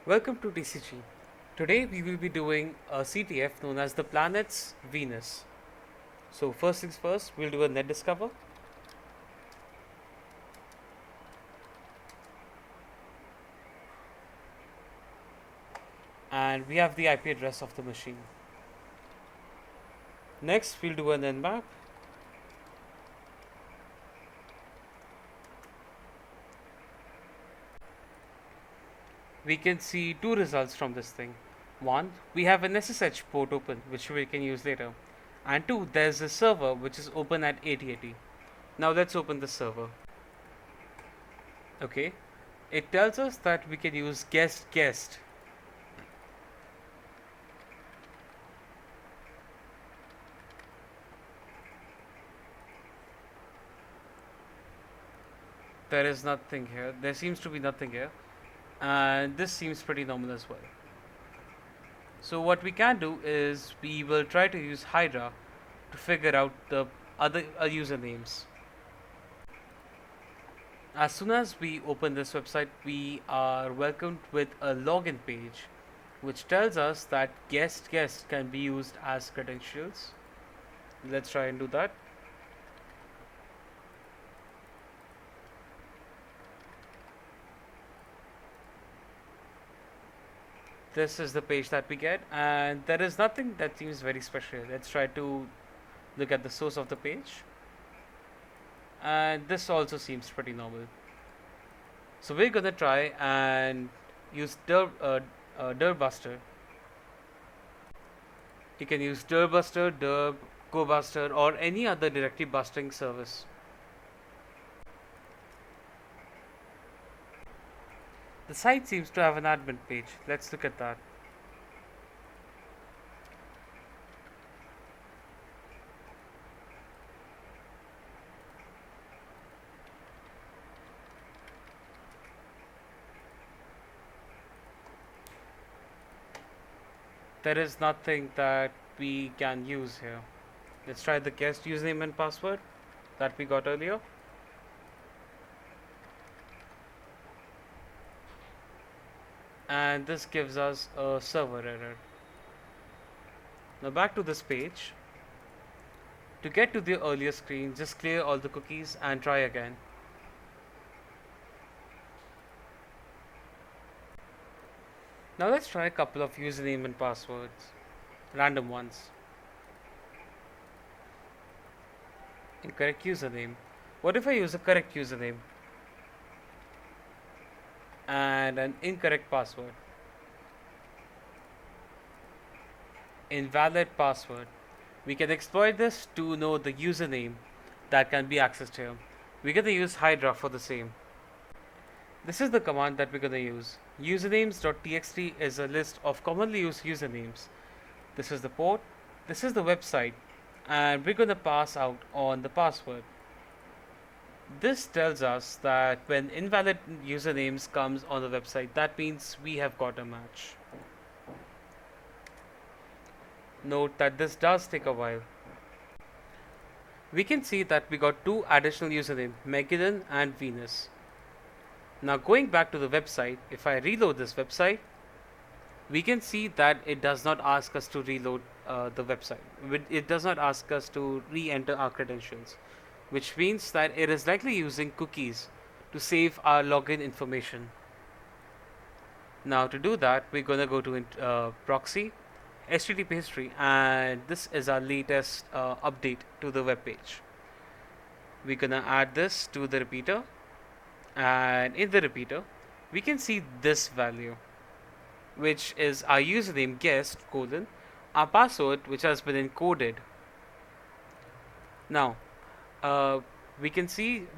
Welcome to TCG. Today we will be doing a CTF known as the planet's Venus. So first things first, we'll do a net discover. And we have the IP address of the machine. Next, we'll do an nmap. We can see two results from this thing. One, we have an SSH port open, which we can use later. And two, there's a server which is open at 8080. Now let's open the server. Okay, it tells us that we can use guest. There is nothing here. There seems to be nothing here. And this seems pretty normal as well. So what we can do is we will try to use Hydra to figure out the other usernames. As soon as we open this website, we are welcomed with a login page which tells us that guest can be used as credentials. Let's try and do that. This is the page that we get, and there is nothing that seems very special. Let's try to look at the source of the page, and this also seems pretty normal. So we're gonna try and use Dirbuster. You can use Dirbuster, Dirb, GoBuster, or any other directory busting service. The site seems to have an admin page. Let's look at that. There is nothing that we can use here. Let's try the guest username and password that we got earlier. And this gives us a server error. Now back to this page. To get to the earlier screen, just clear all the cookies and try again. Now let's try a couple of username and passwords, random ones. Incorrect username. What if I use a correct username and an incorrect password? Invalid password. We can exploit this to know the username that can be accessed here. We're going to use Hydra for the same. This is the command that we're going to use. Usernames.txt is a list of commonly used usernames. This is the port, this is the website, and we're going to pass out on the password. This tells us that when invalid usernames comes on the website, that means we have got a match. Note that this does take a while. We can see that we got two additional usernames, Megadon and Venus. Now going back to the website, if I reload this website, we can see that it does not ask us to reload the website. It does not ask us to re-enter our credentials, which means that it is likely using cookies to save our login information. Now to do that, we're going to go to proxy, HTTP history, and this is our latest update to the web page. We're going to add this to the repeater, and in the repeater, we can see this value, which is our username guest colon our password, which has been encoded. Now we can see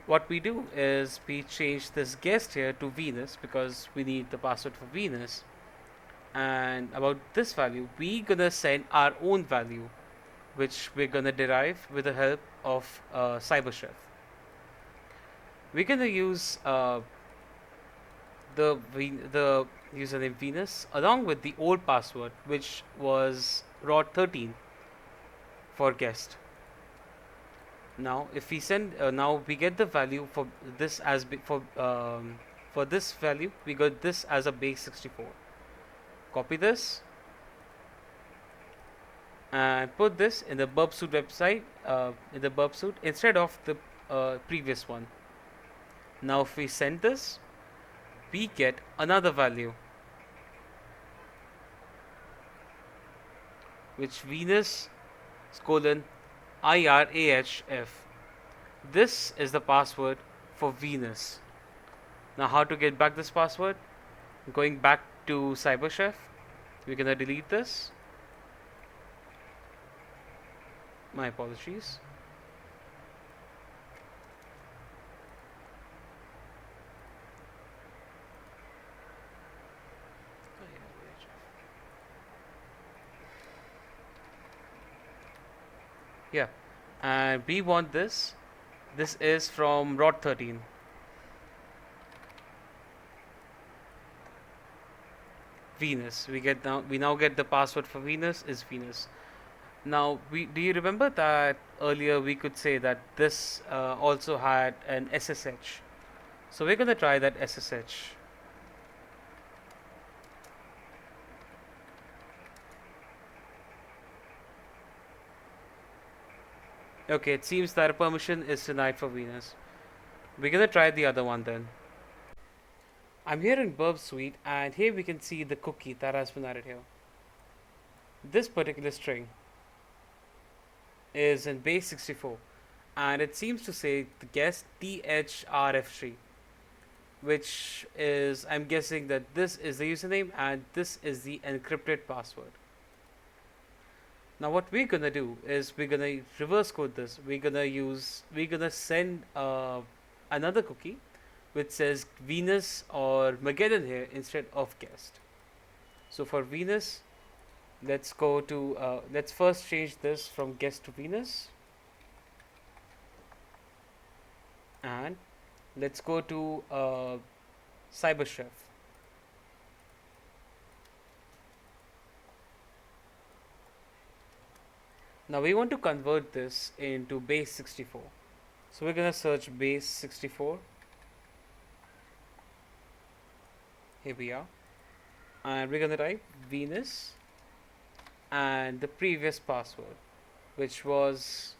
what we do is we change this guest here to Venus because we need the password for Venus, and about this value we gonna send our own value, which we're gonna derive with the help of CyberChef. We're gonna use the username Venus along with the old password, which was rod13 for guest. Now if we send now we get the value for this as For this value, we got this as a base 64. Copy this and put this in the burp suite website, in the burp suite instead of the previous one. Now if we send this, we get another value, which Venus colon IRAHF. This is the password for Venus. Now how to get back this password? Going back to CyberChef, we're gonna delete this. My apologies. Yeah, and we want this. This is from ROT 13. Venus. We now get the password for Venus is Venus. Now, do you remember that earlier we could say that this also had an SSH? So we're gonna try that SSH. Okay, it seems that a permission is denied for Venus. We're gonna try the other one then. I'm here in Burp Suite, and here we can see the cookie that has been added here. This particular string is in base 64, and it seems to say the guest THRF3, which is, I'm guessing that this is the username and this is the encrypted password. Now what we're gonna do is we're gonna reverse code this. We're gonna send another cookie which says Venus or Magellan here instead of guest. So for Venus, let's go to let's first change this from guest to Venus, and let's go to CyberChef. Now we want to convert this into base 64. So we're gonna search base 64. Here we are. And we're gonna type Venus and the previous password, which was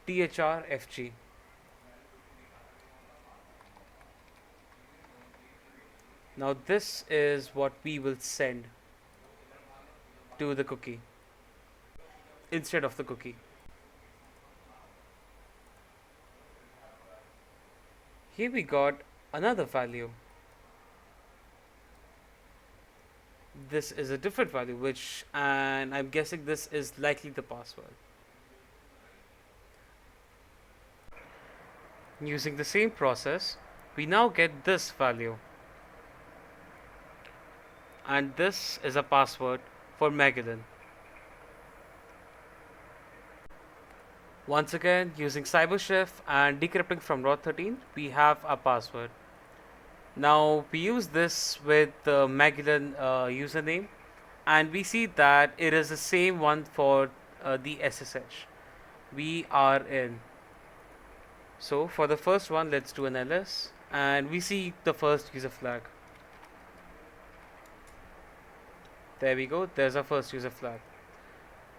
THRFG. Now this is what we will send to the cookie instead of the cookie. Here we got another value. This is a different value, and I'm guessing this is likely the password. Using the same process, we now get this value, and this is a password for Magellan. Once again, using CyberChef and decrypting from ROT 13, we have a password. Now we use this with the Magellan username, and we see that it is the same one for the SSH. We are in. So for the first one, let's do an ls, and we see the first user flag. There we go, there's our first user flag.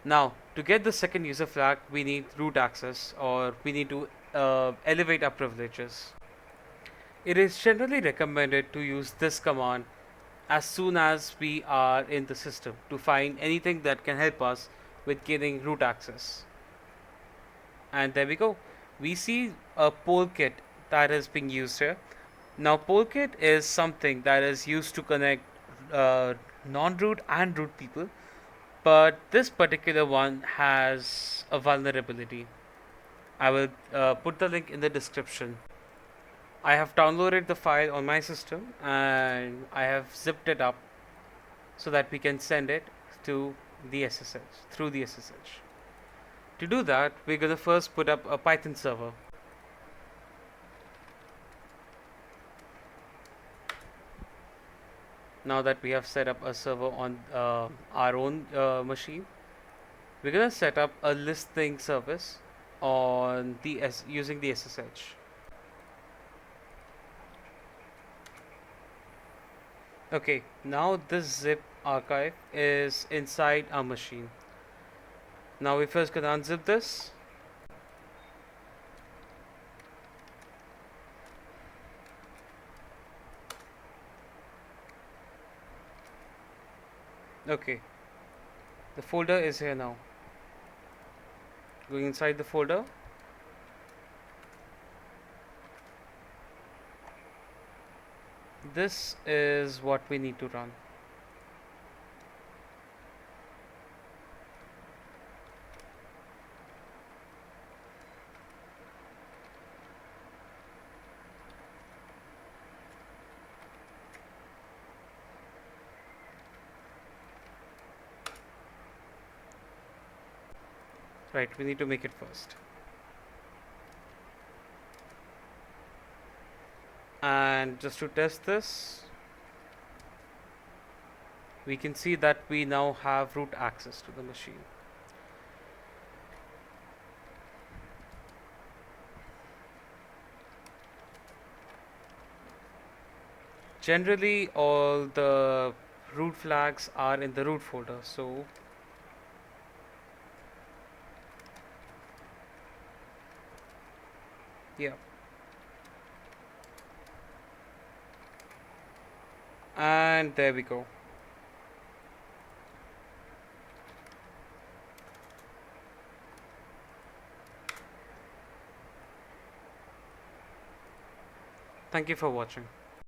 Now, to get the second user flag, we need root access, or we need to elevate our privileges. It is generally recommended to use this command as soon as we are in the system to find anything that can help us with getting root access. And there we go. We see a poll kit that is being used here. Now, poll kit is something that is used to connect non-root and root people, but this particular one has a vulnerability. I will put the link in the description. I have downloaded the file on my system and I have zipped it up so that we can send it to the SSH through the SSH. To do that, we're going to first put up a Python server. Now that we have set up a server on our own machine, we're going to set up a listening service on the using the SSH. Okay, now this zip archive is inside our machine. Now we first gonna unzip this. Okay, the folder is here now. Going inside the folder. This is what we need to run. Right, we need to make it first. And just to test this, we can see that we now have root access to the machine. Generally, all the root flags are in the root folder, so yeah. And there we go. Thank you for watching.